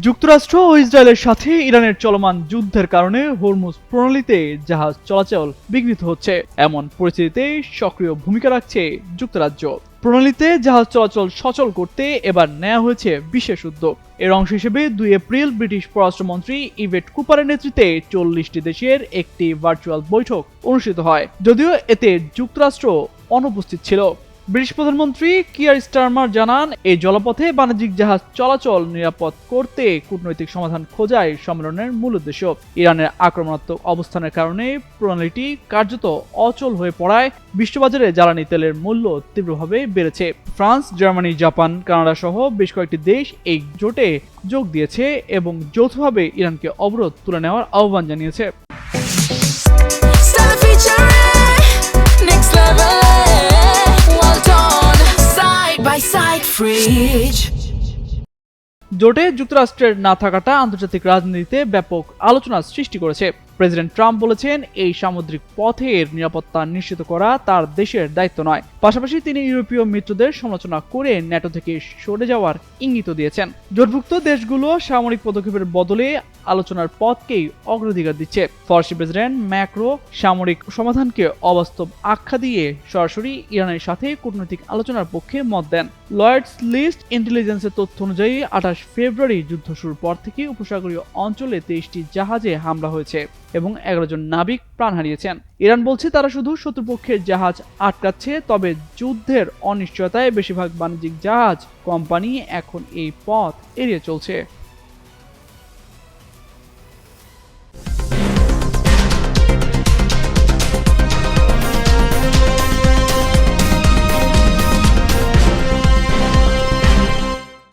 যুক্তরাষ্ট্র ও ইসরায়েলের সাথে ইরানের চলমান যুদ্ধের কারণে হরমুজ প্রণালীতে জাহাজ চলাচল বিঘ্নিত হচ্ছে। এমন পরিস্থিতিতে সক্রিয় ভূমিকা রাখছে যুক্তরাজ্য। প্রণালীতে জাহাজ চলাচল সচল করতে এবার নেওয়া হয়েছে বিশেষ উদ্যোগ। এর অংশ হিসেবে 2 এপ্রিল ব্রিটিশ পররাষ্ট্রমন্ত্রী ইভেট কুপারের নেতৃত্বে 40টি দেশের একটি ভার্চুয়াল বৈঠক অনুষ্ঠিত হয়, যদিও এতে যুক্তরাষ্ট্র অনুপস্থিত ছিল। ব্রিটিশ প্রধানমন্ত্রী কিয়ার স্টারমার জানান, এই জলপথে বাণিজ্যিক জাহাজ চলাচল নিরাপদ করতে কূটনৈতিক সমাধান খোঁজাই সম্মেলনের মূল উদ্দেশ্য। ইরানের আক্রমণাত্মক অবস্থানের কারণে প্রণালীটি কার্যত অচল হয়ে পড়ায় বিশ্ববাজারে জ্বালানি তেলের মূল্য তীব্রভাবে বেড়েছে। ফ্রান্স, জার্মানি, জাপান, কানাডা সহ বেশ কয়েকটি দেশ এই জোটে যোগ দিয়েছে এবং যৌথভাবে ইরানকে অবরোধ তুলে নেওয়ার আহ্বান জানিয়েছে। জোটে যুক্তরাষ্ট্রের না থাকাটা আন্তর্জাতিক রাজনীতিতে ব্যাপক আলোচনার সৃষ্টি করেছে। প্রেসিডেন্ট ট্রাম্প বলেছেন, এই সামুদ্রিক পথের নিরাপত্তা নিশ্চিত করা তার দেশের দায়িত্ব নয়। পাশাপাশি তিনি ইউরোপীয় মিত্রদের সমালোচনা করে ন্যাটো থেকে সরে যাওয়ার ইঙ্গিত দিয়েছেন। জোটভুক্ত দেশগুলো সামরিক পদক্ষেপের বদলে আলোচনার পথকেই অগ্রাধিকার দিচ্ছে। ফরাসি প্রেসিডেন্ট ম্যাক্রো সামরিক সমাধানকে অবাস্তব আখ্যা দিয়ে সরাসরি ইরানের সাথে কূটনৈতিক আলোচনার পক্ষে মত দেন। লয়েডস লিস্ট ইন্টেলিজেন্সের তথ্য অনুযায়ী 28 ফেব্রুয়ারি যুদ্ধ শুরুর পর থেকে উপসাগরীয় অঞ্চলে 23টি জাহাজে হামলা হয়েছে এবং 11 জন নাবিক প্রাণ হারিয়েছেন। ইরান বলছে তারা শুধু শত্রুপক্ষের জাহাজ আটকাচ্ছে, তবে যুদ্ধের অনিশ্চয়তায় বেশিরভাগ বাণিজ্যিক জাহাজ কোম্পানি এখন এই পথ এড়িয়ে চলছে।